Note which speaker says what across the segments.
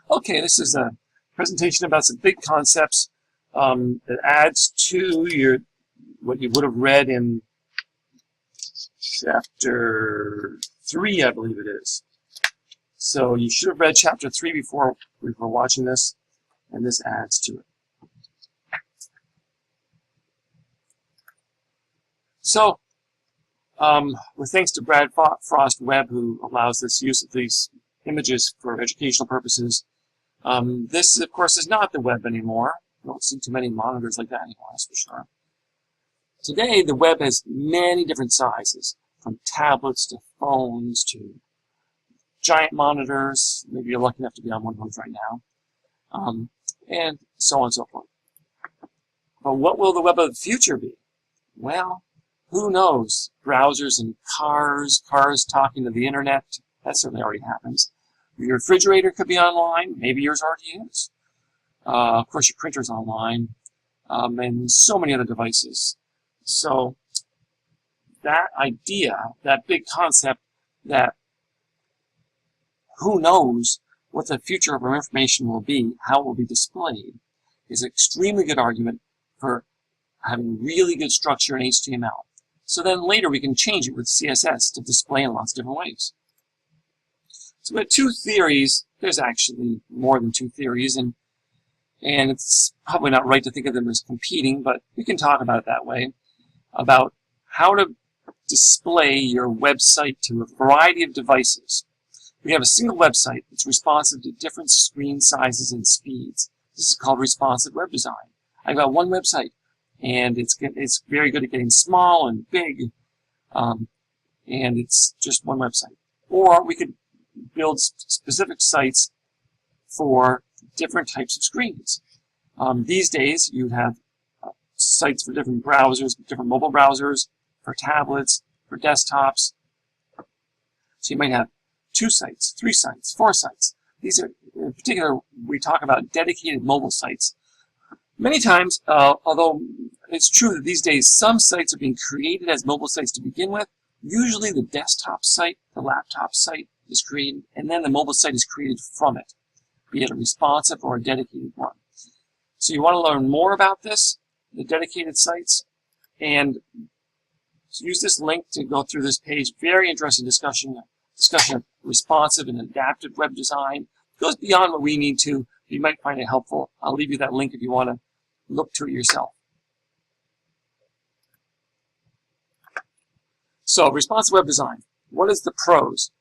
Speaker 1: Okay, this is a presentation about some big concepts that adds to your what you would have read in chapter 3, I believe it is. So you should have read chapter 3 before watching this, and this adds to it. So, with thanks to Brad Frost Webb, who allows this use of these images for educational purposes, this, of course, is not the web anymore. You don't see too many monitors like that anymore, that's for sure. Today, the web has many different sizes, from tablets to phones to giant monitors. Maybe you're lucky enough to be on one of those right now, and so on and so forth. But what will the web of the future be? Well, who knows? Browsers in cars talking to the internet. That certainly already happens. Your refrigerator could be online. Maybe yours already is. Of course, your printer's online, and so many other devices. So that idea, that big concept that who knows what the future of our information will be, how it will be displayed, is an extremely good argument for having really good structure in HTML. So then later we can change it with CSS to display in lots of different ways. So we have two theories. There's actually more than two theories, and it's probably not right to think of them as competing, but we can talk about it that way, about how to display your website to a variety of devices. We have a single website that's responsive to different screen sizes and speeds. This is called responsive web design. I've got one website, and it's very good at getting small and big, and it's just one website. Or we could build specific sites for different types of screens. These days, you have sites for different browsers, different mobile browsers, for tablets, for desktops. So you might have 2 sites, 3 sites, 4 sites. These are, in particular, we talk about dedicated mobile sites. Many times, although it's true that these days some sites are being created as mobile sites to begin with, usually the desktop site, the laptop site is created, and then the mobile site is created from it, be it a responsive or a dedicated one. So you want to learn more about this, the dedicated sites, and use this link to go through this page. Very interesting discussion of responsive and adaptive web design. It goes beyond what we need to. You might find it helpful. I'll leave you that link if you want to look to it yourself. So, responsive web design. What is the pros?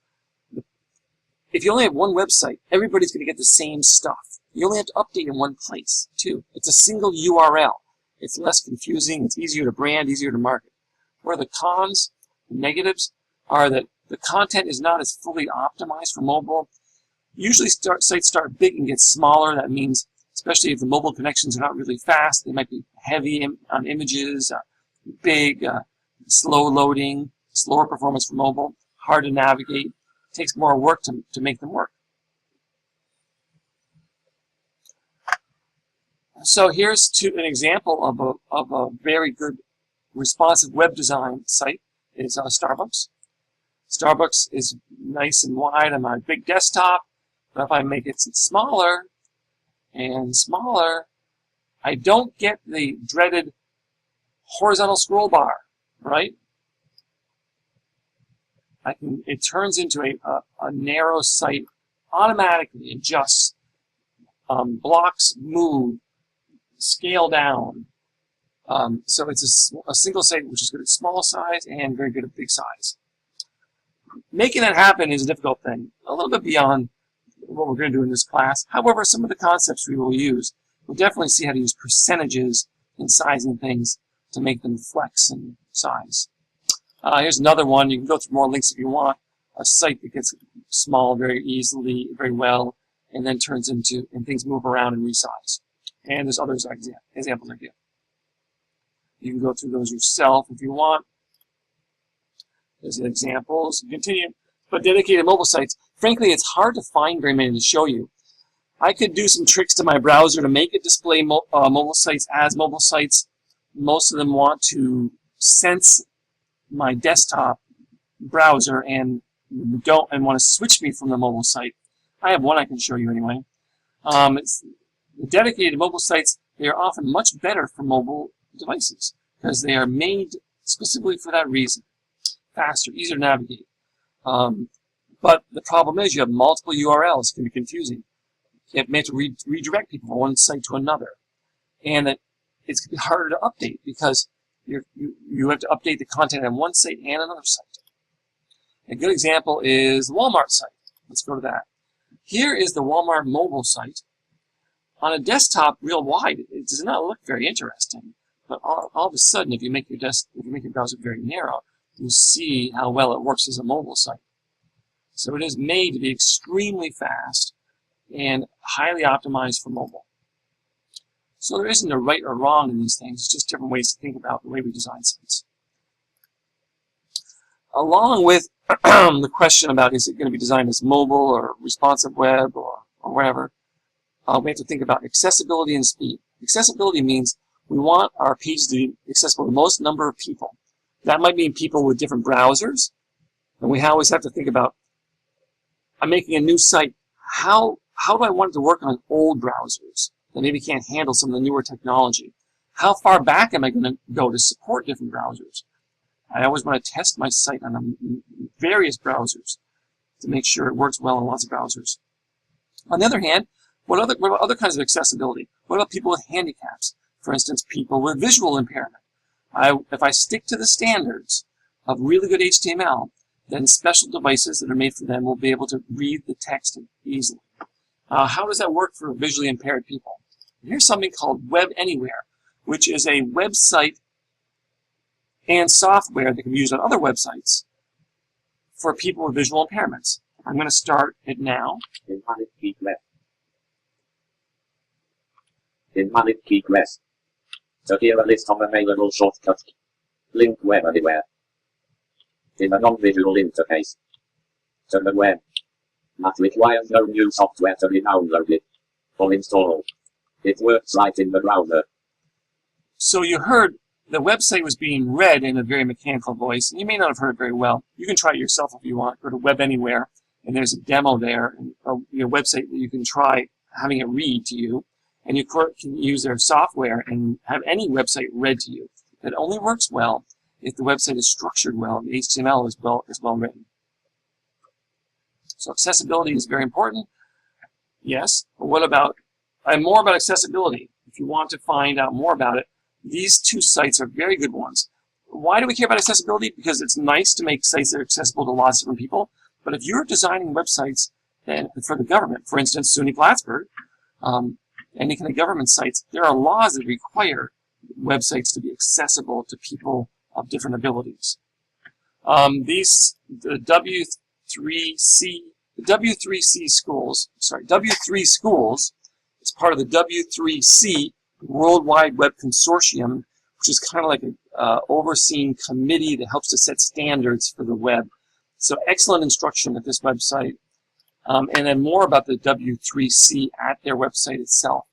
Speaker 1: If you only have one website, everybody's going to get the same stuff. You only have to update in one place, too. It's a single URL. It's less confusing. It's easier to brand, easier to market. Where the cons, the negatives, are that the content is not as fully optimized for mobile. Usually sites start big and get smaller. That means, especially if the mobile connections are not really fast, they might be heavy on images, big, slow loading, slower performance for mobile, hard to navigate. It takes more work to make them work. So here's an example of a very good responsive web design site. Is Starbucks. Starbucks is nice and wide on my big desktop, but if I make it smaller and smaller, I don't get the dreaded horizontal scroll bar, right? It turns into a narrow site, automatically adjusts, blocks move, scale down. So it's a single site which is good at small size and very good at big size. Making that happen is a difficult thing, a little bit beyond what we're going to do in this class. However, some of the concepts we will use, we'll definitely see how to use percentages in sizing things to make them flex in size. Here's another one. You can go through more links if you want. A site that gets small very easily, very well, and then turns into, and things move around and resize. And there's other examples I give. You can go through those yourself if you want. There's examples. Continue. But dedicated mobile sites, frankly, it's hard to find very many to show you. I could do some tricks to my browser to make it display mobile sites as mobile sites. Most of them want to sense my desktop browser and want to switch me from the mobile site. I have one I can show you anyway. Dedicated mobile sites, they are often much better for mobile devices because they are made specifically for that reason. Faster, easier to navigate. But the problem is you have multiple URLs. It can be confusing. You may have to redirect people from one site to another. And it's going to be harder to update because you have to update the content on one site and another site. A good example is the Walmart site. Let's go to that. Here is the Walmart mobile site. On a desktop, real wide, it does not look very interesting. But all of a sudden, if you make your browser very narrow, you see how well it works as a mobile site. So it is made to be extremely fast and highly optimized for mobile. So there isn't a right or wrong in these things. It's just different ways to think about the way we design sites. Along with the question about is it going to be designed as mobile or responsive web or whatever, we have to think about accessibility and speed. Accessibility means we want our pages to be accessible to the most number of people. That might mean people with different browsers. And we always have to think about, I'm making a new site. How do I want it to work on old browsers that maybe can't handle some of the newer technology? How far back am I going to go to support different browsers? I always want to test my site on various browsers to make sure it works well on lots of browsers. On the other hand, what about other kinds of accessibility? What about people with handicaps? For instance, people with visual impairment. If I stick to the standards of really good HTML, then special devices that are made for them will be able to read the text easily. How does that work for visually impaired people? Here's something called Web Anywhere, which is a website and software that can be used on other websites for people with visual impairments. I'm going to start it now.
Speaker 2: Invalid key left. Invalid key press. So here a list of available shortcuts. Link Web Anywhere. In a non-visual interface. To the web. That requires no new software to be downloaded or installed. It works right in the browser.
Speaker 1: So you heard the website was being read in a very mechanical voice. And you may not have heard it very well. You can try it yourself if you want. Go to Web Anywhere, and there's a demo there, a website that you can try having it read to you. And you can use their software and have any website read to you. That only works well if the website is structured well and the HTML is well written. So accessibility is very important. Yes, but what about, more about accessibility? If you want to find out more about it, these two sites are very good ones. Why do we care about accessibility? Because it's nice to make sites that are accessible to lots of different people. But if you're designing websites for the government, for instance, SUNY Plattsburgh, any kind of government sites, there are laws that require websites to be accessible to people of different abilities. The W3 schools is part of the W3C World Wide Web Consortium, which is kind of like an overseeing committee that helps to set standards for the web. So excellent instruction at this website. And then more about the W3C at their website itself,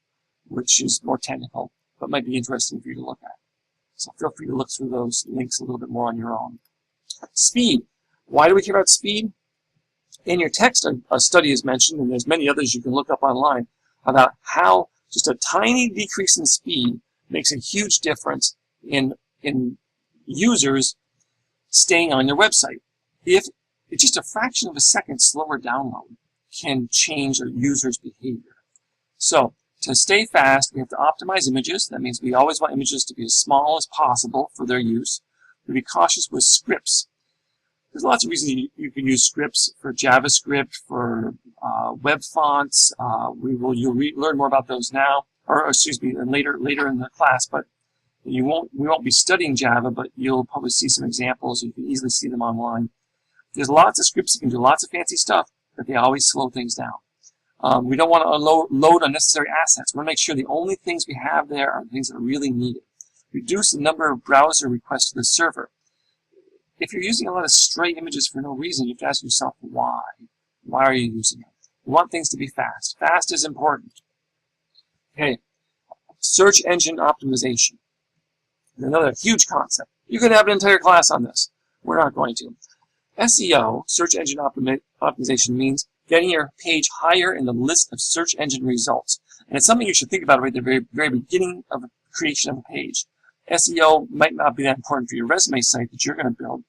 Speaker 1: which is more technical, but might be interesting for you to look at. So feel free to look through those links a little bit more on your own. Speed. Why do we care about speed? In your text, a study is mentioned, and there's many others you can look up online, about how just a tiny decrease in speed makes a huge difference in users staying on your website. If it's just a fraction of a second slower download can change a user's behavior. So to stay fast, we have to optimize images. That means we always want images to be as small as possible for their use. We be cautious with scripts. There's lots of reasons you can use scripts for JavaScript, for web fonts. You'll learn more about those now, or excuse me, later in the class. But we won't be studying Java, but you'll probably see some examples. You can easily see them online. There's lots of scripts that can do lots of fancy stuff, but they always slow things down. We don't want to load unnecessary assets. We want to make sure the only things we have there are things that are really needed. Reduce the number of browser requests to the server. If you're using a lot of stray images for no reason, you have to ask yourself why. Why are you using them? We want things to be fast. Fast is important. Okay, search engine optimization. Another huge concept. You could have an entire class on this. We're not going to. SEO, search engine optimization, means getting your page higher in the list of search engine results. And it's something you should think about right at the very beginning of the creation of a page. SEO might not be that important for your resume site that you're going to build,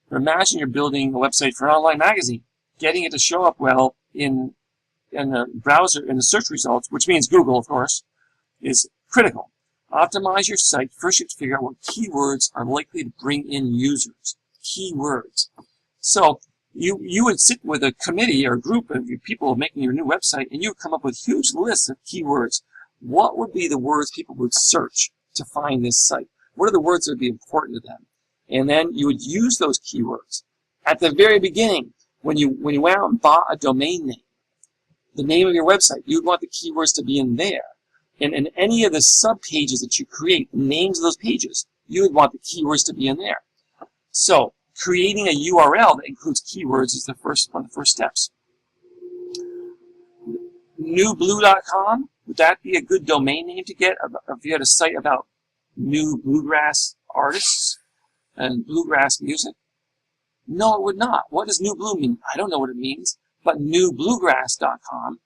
Speaker 1: but imagine you're building a website for an online magazine. Getting it to show up well in the browser, in the search results, which means Google, of course, is critical. Optimize your site. First, you have to figure out what keywords are likely to bring in users. Keywords. So you would sit with a committee or a group of people making your new website, and you would come up with huge lists of keywords. What would be the words people would search to find this site? What are the words that would be important to them? And then you would use those keywords. At the very beginning, when you went out and bought a domain name, the name of your website, you'd want the keywords to be in there. And in any of the sub-pages that you create, the names of those pages, you would want the keywords to be in there. So, creating a URL that includes keywords is one of the first steps. Newblue.com, would that be a good domain name to get if you had a site about new bluegrass artists and bluegrass music? No, it would not. What does New Blue mean? I don't know what it means, but newbluegrass.com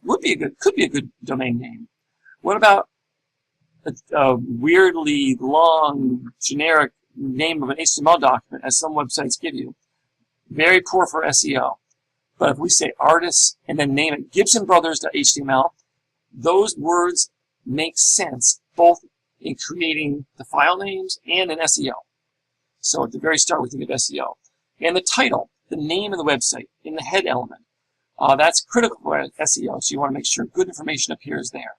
Speaker 1: could be a good domain name. What about a weirdly long, generic name of an HTML document, as some websites give you? Very poor for SEO. But if we say artists and then name it GibsonBrothers.html, those words make sense both in creating the file names and in SEO. So at the very start, we think of SEO. And the title, the name of the website, in the head element. That's critical for SEO, so you want to make sure good information appears there.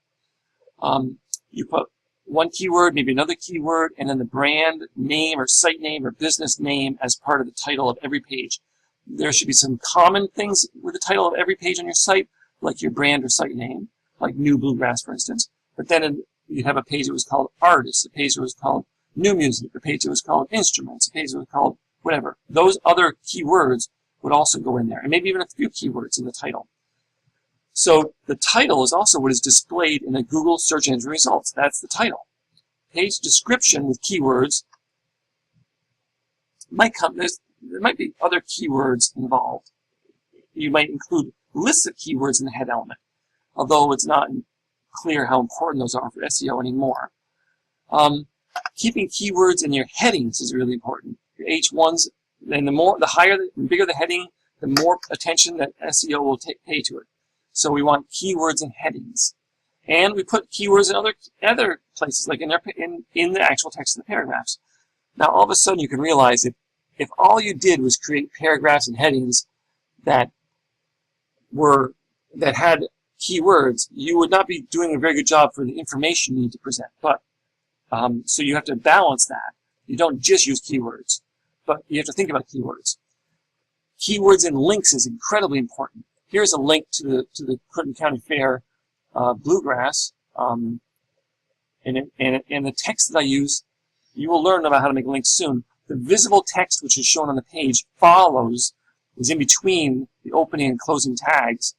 Speaker 1: You put one keyword, maybe another keyword, and then the brand name or site name or business name as part of the title of every page. There should be some common things with the title of every page on your site, like your brand or site name, like New Bluegrass, for instance. But then you'd have a page that was called Artists, a page that was called New Music, a page that was called Instruments, a page that was called whatever. Those other keywords would also go in there, and maybe even a few keywords in the title. So the title is also what is displayed in the Google search engine results. That's the title. Page description with keywords might come. There might be other keywords involved. You might include lists of keywords in the head element, although it's not clear how important those are for SEO anymore. Keeping keywords in your headings is really important. Your H1s, and the bigger the heading, the more attention that SEO will pay to it. So we want keywords and headings. And we put keywords in other places, like in the actual text of the paragraphs. Now, all of a sudden, you can realize if all you did was create paragraphs and headings that had keywords, you would not be doing a very good job for the information you need to present. But so you have to balance that. You don't just use keywords, but you have to think about keywords. Keywords and links is incredibly important. Here's a link to the Clinton County Fair bluegrass, and the text that I use. You will learn about how to make links soon. The visible text, which is shown on the page, is in between the opening and closing tags.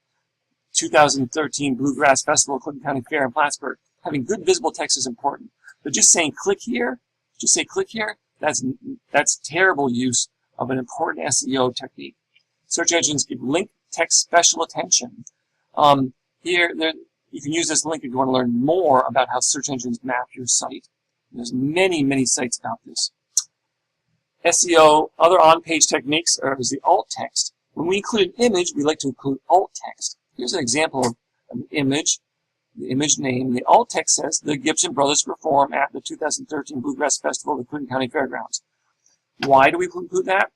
Speaker 1: 2013 Bluegrass Festival, Clinton County Fair in Plattsburgh. Having good visible text is important. But just saying click here, that's terrible use of an important SEO technique. Search engines give link text special attention. Here, you can use this link if you want to learn more about how search engines map your site. There's many sites about this. SEO, other on-page techniques is the alt text. When we include an image, we like to include alt text. Here's an example of an image, the image name. The alt text says, the Gibson Brothers perform at the 2013 Bluegrass Festival at the Clinton County Fairgrounds. Why do we include that?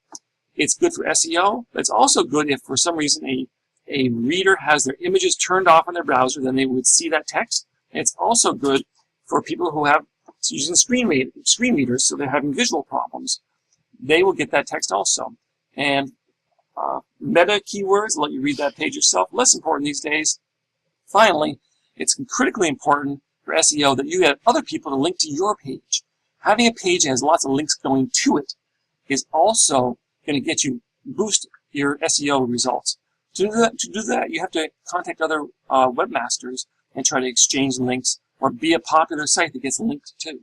Speaker 1: It's good for SEO, but it's also good if for some reason a reader has their images turned off on their browser, then they would see that text. And it's also good for people who have using screen readers, so they're having visual problems. They will get that text also. And meta keywords, let you read that page yourself, less important these days. Finally, it's critically important for SEO that you have other people to link to your page. Having a page that has lots of links going to it is also going to boost your SEO results. To do that, you have to contact other webmasters and try to exchange links or be a popular site that gets linked to.